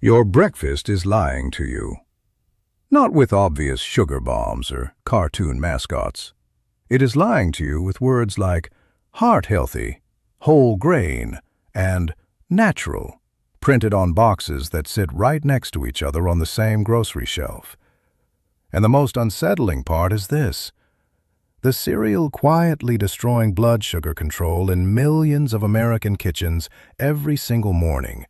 Your breakfast is lying to you. Not with obvious sugar bombs or cartoon mascots. It is lying to you with words like heart-healthy, whole grain, and natural, printed on boxes that sit right next to each other on the same grocery shelf. And the most unsettling part is this. The cereal quietly destroying blood sugar control in millions of American kitchens every single morning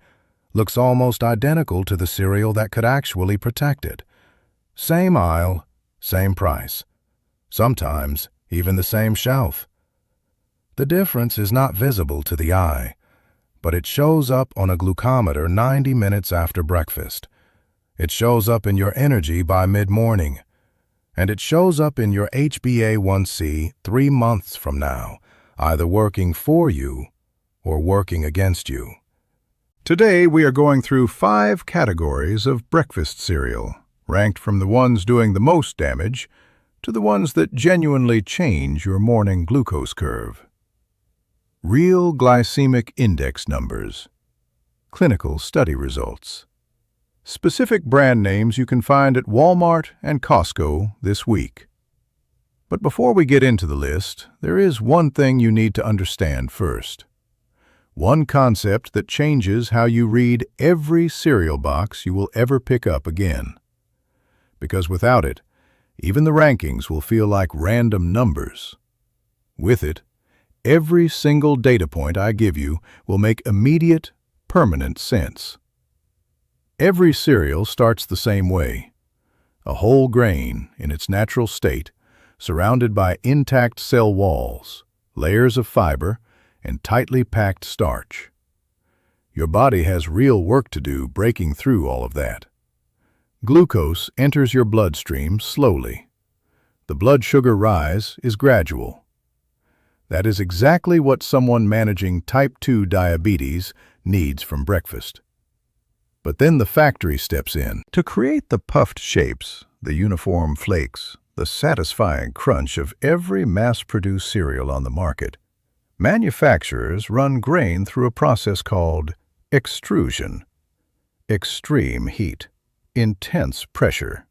looks almost identical to the cereal that could actually protect it. Same aisle, same price. Sometimes even the same shelf. The difference is not visible to the eye, but it shows up on a glucometer 90 minutes after breakfast. It shows up in your energy by mid-morning. And it shows up in your HbA1c 3 months from now, either working for you or working against you. Today we are going through 5 categories of breakfast cereal, ranked from the ones doing the most damage to the ones that genuinely change your morning glucose curve. Real glycemic index numbers. Clinical study results. Specific brand names you can find at Walmart and Costco this week. But before we get into the list, there is one thing you need to understand first. One concept that changes how you read every cereal box you will ever pick up again. Because without it, even the rankings will feel like random numbers. With it, every single data point I give you will make immediate, permanent sense. Every cereal starts the same way. A whole grain in its natural state, surrounded by intact cell walls, layers of fiber, and tightly packed starch. Your body has real work to do breaking through all of that. Glucose enters your bloodstream slowly. The blood sugar rise is gradual. That is exactly what someone managing type 2 diabetes needs from breakfast. But then the factory steps in. To create the puffed shapes, the uniform flakes, the satisfying crunch of every mass-produced cereal on the market, manufacturers run grain through a process called extrusion. Extreme heat. Intense pressure.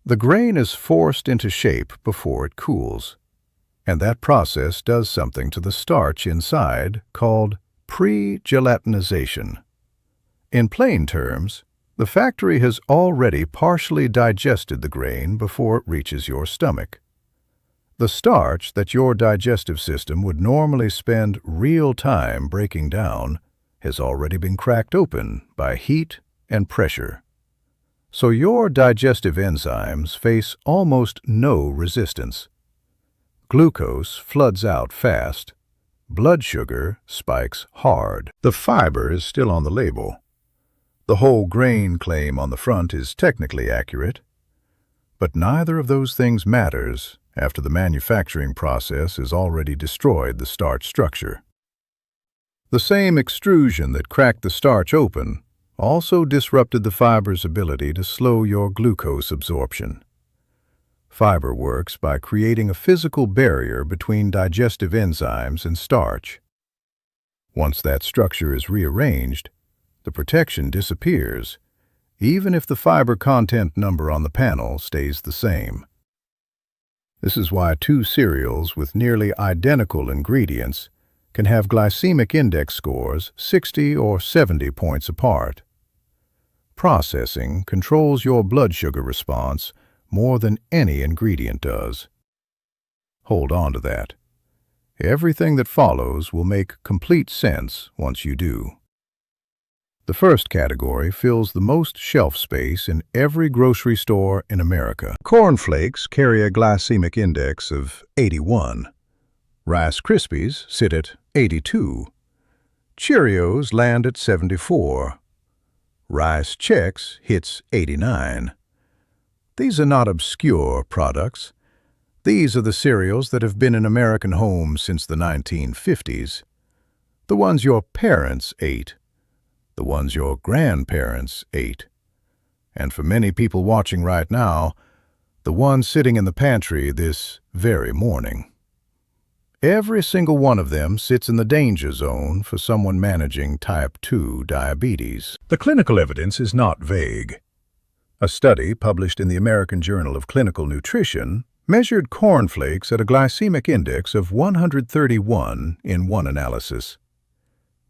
The grain is forced into shape before it cools. And that process does something to the starch inside called pre-gelatinization. In plain terms, the factory has already partially digested the grain before it reaches your stomach. The starch that your digestive system would normally spend real time breaking down has already been cracked open by heat and pressure. So your digestive enzymes face almost no resistance. Glucose floods out fast. Blood sugar spikes hard. The fiber is still on the label. The whole grain claim on the front is technically accurate, but neither of those things matters after the manufacturing process has already destroyed the starch structure. The same extrusion that cracked the starch open also disrupted the fiber's ability to slow your glucose absorption. Fiber works by creating a physical barrier between digestive enzymes and starch. Once that structure is rearranged, the protection disappears, even if the fiber content number on the panel stays the same. This is why 2 cereals with nearly identical ingredients can have glycemic index scores 60 or 70 points apart. Processing controls your blood sugar response more than any ingredient does. Hold on to that. Everything that follows will make complete sense once you do. The first category fills the most shelf space in every grocery store in America. Corn Flakes carry a glycemic index of 81. Rice Krispies sit at 82. Cheerios land at 74. Rice Chex hits 89. These are not obscure products. These are the cereals that have been in American homes since the 1950s. The ones your parents ate. The ones your grandparents ate. And for many people watching right now, the ones sitting in the pantry this very morning. Every single one of them sits in the danger zone for someone managing type 2 diabetes. The clinical evidence is not vague. A study published in the American Journal of Clinical Nutrition measured Corn Flakes at a glycemic index of 131 in one analysis.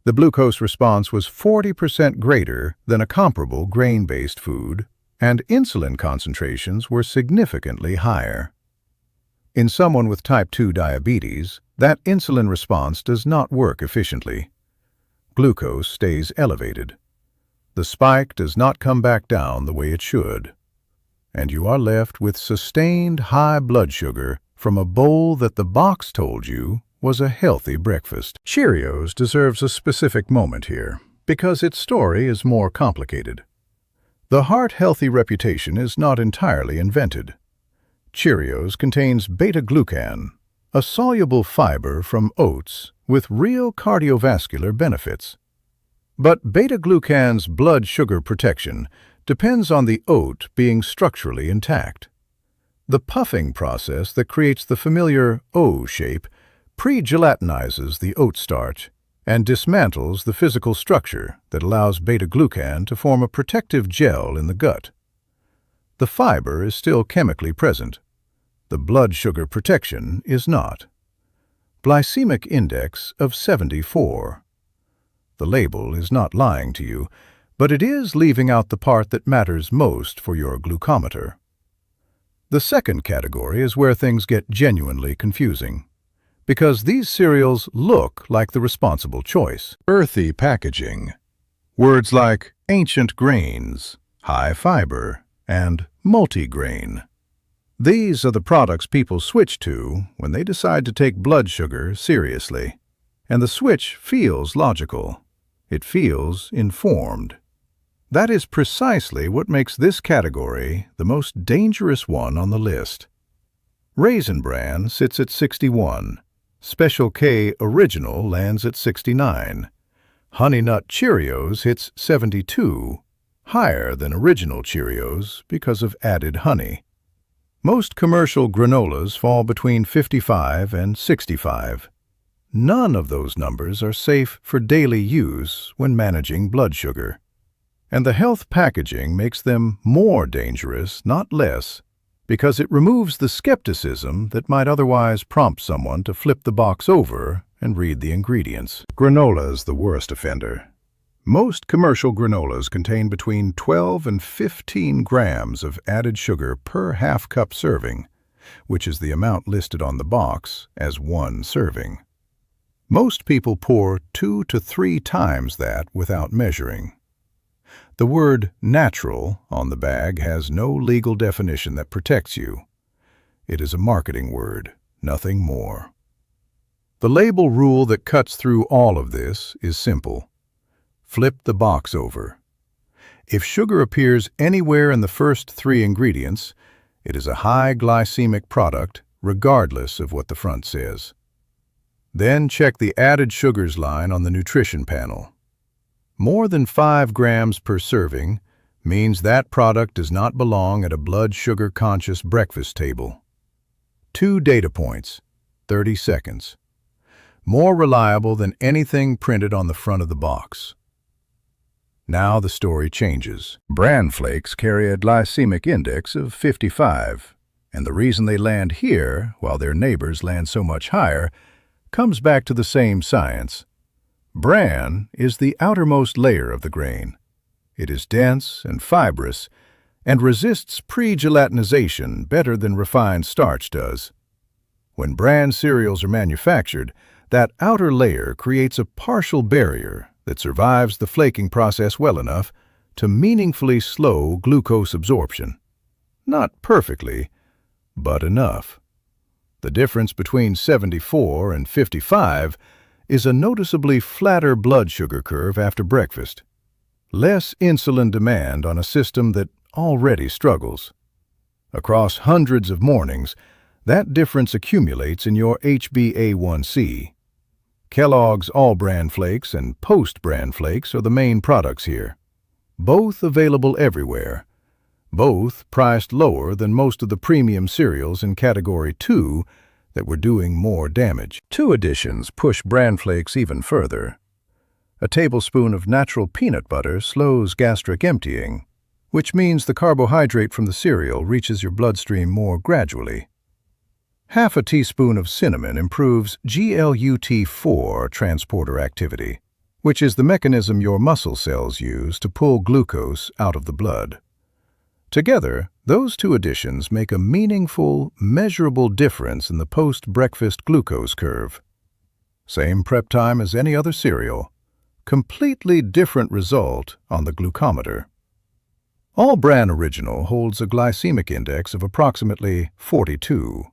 The glucose response was 40% greater than a comparable grain-based food, and insulin concentrations were significantly higher. In someone with type 2 diabetes, that insulin response does not work efficiently. Glucose stays elevated. The spike does not come back down the way it should, and you are left with sustained high blood sugar from a bowl that the box told you was a healthy breakfast. Cheerios deserves a specific moment here, because its story is more complicated. The heart-healthy reputation is not entirely invented. Cheerios contains beta-glucan, a soluble fiber from oats with real cardiovascular benefits. But beta-glucan's blood sugar protection depends on the oat being structurally intact. The puffing process that creates the familiar O shape pre-gelatinizes the oat starch and dismantles the physical structure that allows beta-glucan to form a protective gel in the gut. The fiber is still chemically present. The blood sugar protection is not. Glycemic index of 74. The label is not lying to you, but it is leaving out the part that matters most for your glucometer. The second category is where things get genuinely confusing, because these cereals look like the responsible choice. Earthy packaging. Words like ancient grains, high fiber, and multigrain. These are the products people switch to when they decide to take blood sugar seriously. And the switch feels logical. It feels informed. That is precisely what makes this category the most dangerous one on the list. Raisin Bran sits at 61. Special K Original lands at 69. Honey Nut Cheerios hits 72, higher than Original Cheerios because of added honey. Most commercial granolas fall between 55 and 65. None of those numbers are safe for daily use when managing blood sugar. And the health packaging makes them more dangerous, not less, because it removes the skepticism that might otherwise prompt someone to flip the box over and read the ingredients. Granola is the worst offender. Most commercial granolas contain between 12 and 15 grams of added sugar per half-cup serving, which is the amount listed on the box as one serving. Most people pour 2 to 3 times that without measuring. The word natural on the bag has no legal definition that protects you. It is a marketing word, nothing more. The label rule that cuts through all of this is simple. Flip the box over. If sugar appears anywhere in the first 3 ingredients, it is a high glycemic product, regardless of what the front says. Then check the added sugars line on the nutrition panel. More than 5 grams per serving means that product does not belong at a blood sugar-conscious breakfast table. 2 data points, 30 seconds. More reliable than anything printed on the front of the box. Now the story changes. Bran Flakes carry a glycemic index of 55, and the reason they land here, while their neighbors land so much higher, comes back to the same science. Bran is the outermost layer of the grain. It is dense and fibrous, and resists pre-gelatinization better than refined starch does. When bran cereals are manufactured, that outer layer creates a partial barrier that survives the flaking process well enough to meaningfully slow glucose absorption. Not perfectly, but enough. The difference between 74 and 55 is a noticeably flatter blood sugar curve after breakfast. Less insulin demand on a system that already struggles. Across hundreds of mornings, that difference accumulates in your HbA1c. Kellogg's All-Bran Flakes and Post-Bran Flakes are the main products here. Both available everywhere. Both priced lower than most of the premium cereals in Category 2 that we're doing more damage. Two additions push Bran Flakes even further. A tablespoon of natural peanut butter slows gastric emptying, which means the carbohydrate from the cereal reaches your bloodstream more gradually. Half a teaspoon of cinnamon improves GLUT4 transporter activity, which is the mechanism your muscle cells use to pull glucose out of the blood. Together, those two additions make a meaningful, measurable difference in the post-breakfast glucose curve. Same prep time as any other cereal, completely different result on the glucometer. All-Bran Original holds a glycemic index of approximately 42.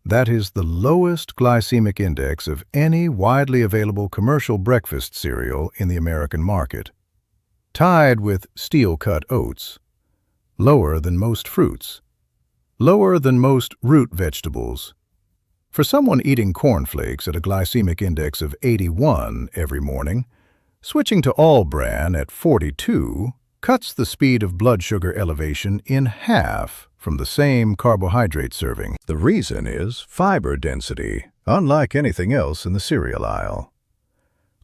That is the lowest glycemic index of any widely available commercial breakfast cereal in the American market, tied with steel-cut oats, lower than most fruits, lower than most root vegetables. For someone eating Corn Flakes at a glycemic index of 81 every morning, switching to All-Bran at 42 cuts the speed of blood sugar elevation in half from the same carbohydrate serving. The reason is fiber density, unlike anything else in the cereal aisle.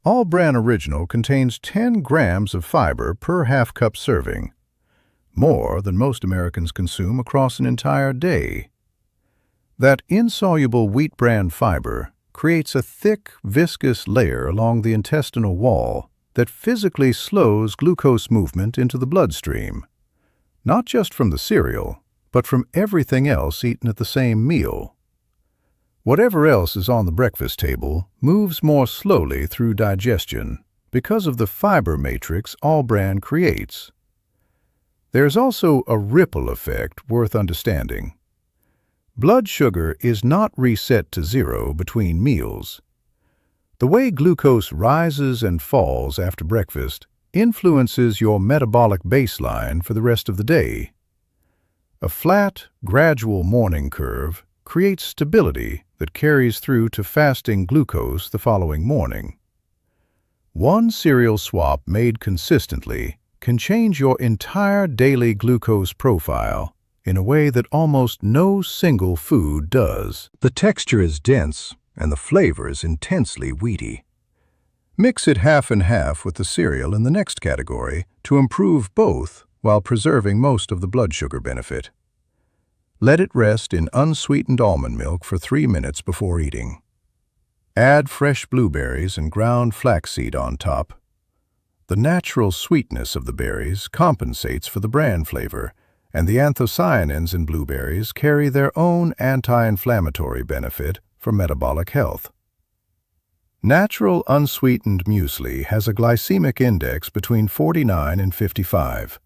All-Bran Original contains 10 grams of fiber per half-cup serving, more than most Americans consume across an entire day. That insoluble wheat bran fiber creates a thick, viscous layer along the intestinal wall that physically slows glucose movement into the bloodstream, not just from the cereal, but from everything else eaten at the same meal. Whatever else is on the breakfast table moves more slowly through digestion because of the fiber matrix All-Bran creates. There's also a ripple effect worth understanding. Blood sugar is not reset to zero between meals. The way glucose rises and falls after breakfast influences your metabolic baseline for the rest of the day. A flat, gradual morning curve creates stability that carries through to fasting glucose the following morning. One cereal swap made consistently can change your entire daily glucose profile in a way that almost no single food does. The texture is dense and the flavor is intensely wheaty. Mix it half and half with the cereal in the next category to improve both while preserving most of the blood sugar benefit. Let it rest in unsweetened almond milk for 3 minutes before eating. Add fresh blueberries and ground flaxseed on top. The natural sweetness of the berries compensates for the bran flavor, and the anthocyanins in blueberries carry their own anti-inflammatory benefit for metabolic health. Natural Unsweetened Muesli has a glycemic index between 49 and 55.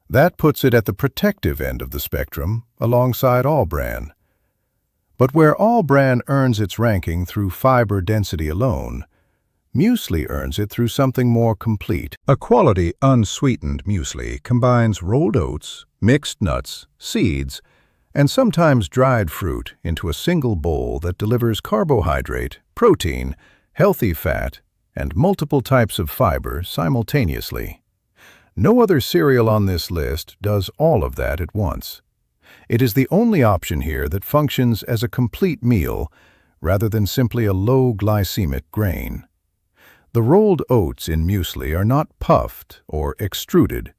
That puts it at the protective end of the spectrum, alongside All-Bran. But where All-Bran earns its ranking through fiber density alone, muesli earns it through something more complete. A quality unsweetened muesli combines rolled oats, mixed nuts, seeds, and sometimes dried fruit into a single bowl that delivers carbohydrate, protein, healthy fat, and multiple types of fiber simultaneously. No other cereal on this list does all of that at once. It is the only option here that functions as a complete meal rather than simply a low glycemic grain. The rolled oats in muesli are not puffed or extruded.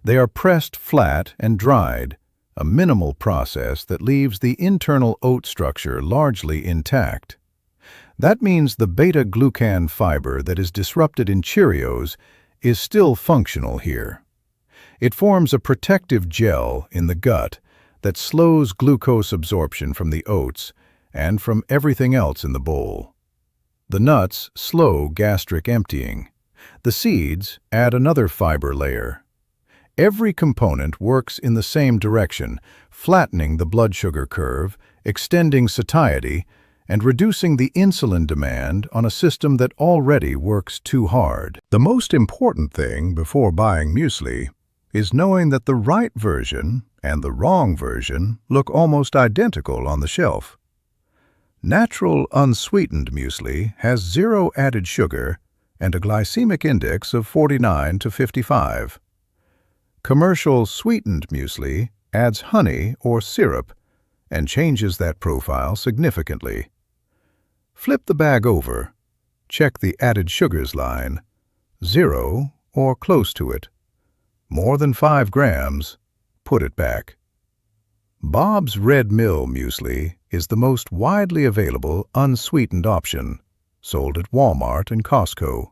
They are pressed flat and dried, a minimal process that leaves the internal oat structure largely intact. That means the beta-glucan fiber that is disrupted in Cheerios is still functional here. It forms a protective gel in the gut that slows glucose absorption from the oats and from everything else in the bowl. The nuts slow gastric emptying. The seeds add another fiber layer. Every component works in the same direction, flattening the blood sugar curve, extending satiety, and reducing the insulin demand on a system that already works too hard. The most important thing before buying muesli is knowing that the right version and the wrong version look almost identical on the shelf. Natural Unsweetened Muesli has 0 added sugar and a glycemic index of 49 to 55. Commercial Sweetened Muesli adds honey or syrup and changes that profile significantly. Flip the bag over. Check the added sugars line, 0 or close to it. More than 5 grams, put it back. Bob's Red Mill Muesli is the most widely available unsweetened option, sold at Walmart and Costco.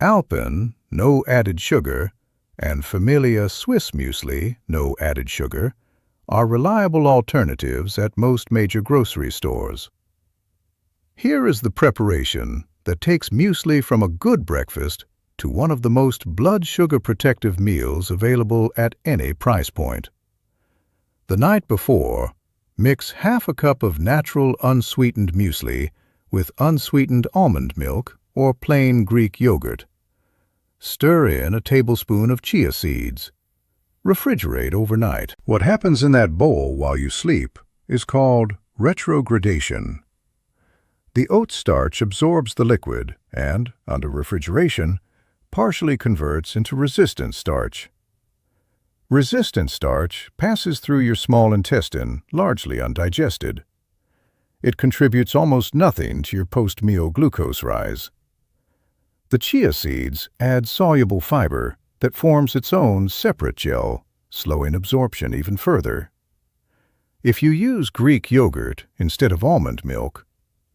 Alpen, no added sugar, and Familia Swiss Muesli, no added sugar, are reliable alternatives at most major grocery stores. Here is the preparation that takes muesli from a good breakfast to one of the most blood sugar protective meals available at any price point. The night before, mix half a cup of natural unsweetened muesli with unsweetened almond milk or plain Greek yogurt. Stir in a tablespoon of chia seeds. Refrigerate overnight. What happens in that bowl while you sleep is called retrogradation. The oat starch absorbs the liquid and, under refrigeration, partially converts into resistant starch. Resistant starch passes through your small intestine largely undigested. It contributes almost nothing to your post-meal glucose rise. The chia seeds add soluble fiber that forms its own separate gel, slowing absorption even further. If you use Greek yogurt instead of almond milk,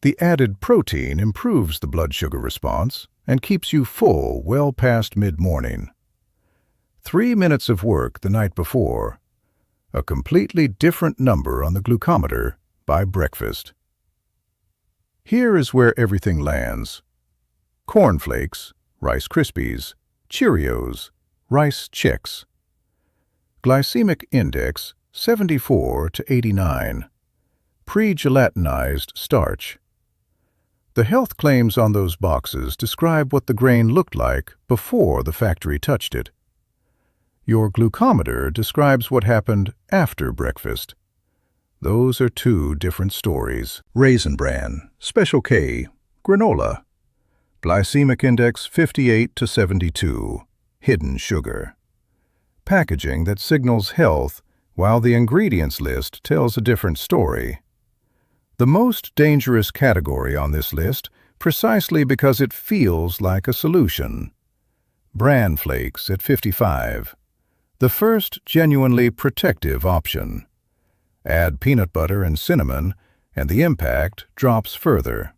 the added protein improves the blood sugar response and keeps you full well past mid-morning. 3 minutes of work the night before, a completely different number on the glucometer by breakfast. Here is where everything lands. Corn Flakes, Rice Krispies, Cheerios, Rice Chicks. Glycemic Index 74 to 89. Pre-gelatinized starch. The health claims on those boxes describe what the grain looked like before the factory touched it. Your glucometer describes what happened after breakfast. Those are 2 different stories. Raisin Bran, Special K, Granola. Glycemic Index 58 to 72. Hidden sugar. Packaging that signals health while the ingredients list tells a different story. The most dangerous category on this list precisely because it feels like a solution. Bran Flakes at 55. The first genuinely protective option. Add peanut butter and cinnamon, and the impact drops further.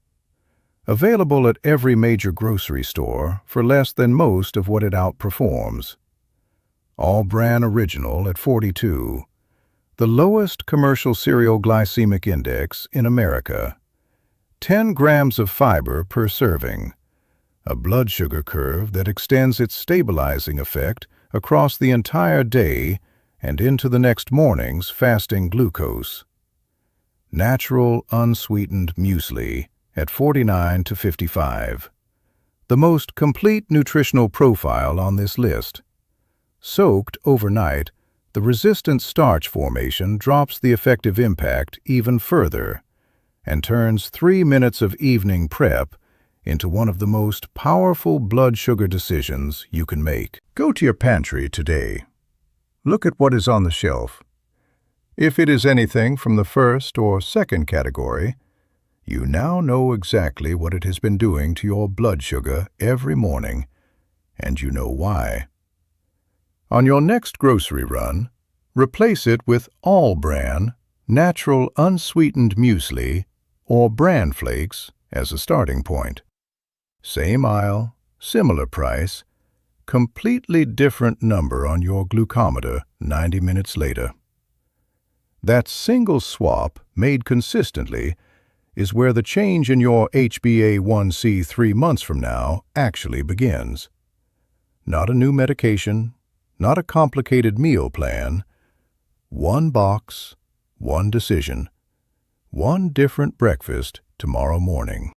Available at every major grocery store for less than most of what it outperforms. All-Bran Original at 42. The lowest commercial cereal glycemic index in America. 10 grams of fiber per serving. A blood sugar curve that extends its stabilizing effect across the entire day and into the next morning's fasting glucose. Natural Unsweetened Muesli at 49 to 55. The most complete nutritional profile on this list. Soaked overnight, the resistant starch formation drops the effective impact even further and turns 3 minutes of evening prep into one of the most powerful blood sugar decisions you can make. Go to your pantry today. Look at what is on the shelf. If it is anything from the first or second category, you now know exactly what it has been doing to your blood sugar every morning, and you know why. On your next grocery run, replace it with All-Bran, Natural Unsweetened Muesli, or Bran Flakes as a starting point. Same aisle, similar price, completely different number on your glucometer 90 minutes later. That single swap, made consistently, is where the change in your HbA1c 3 months from now actually begins. Not a new medication, not a complicated meal plan. One box, one decision, one different breakfast tomorrow morning.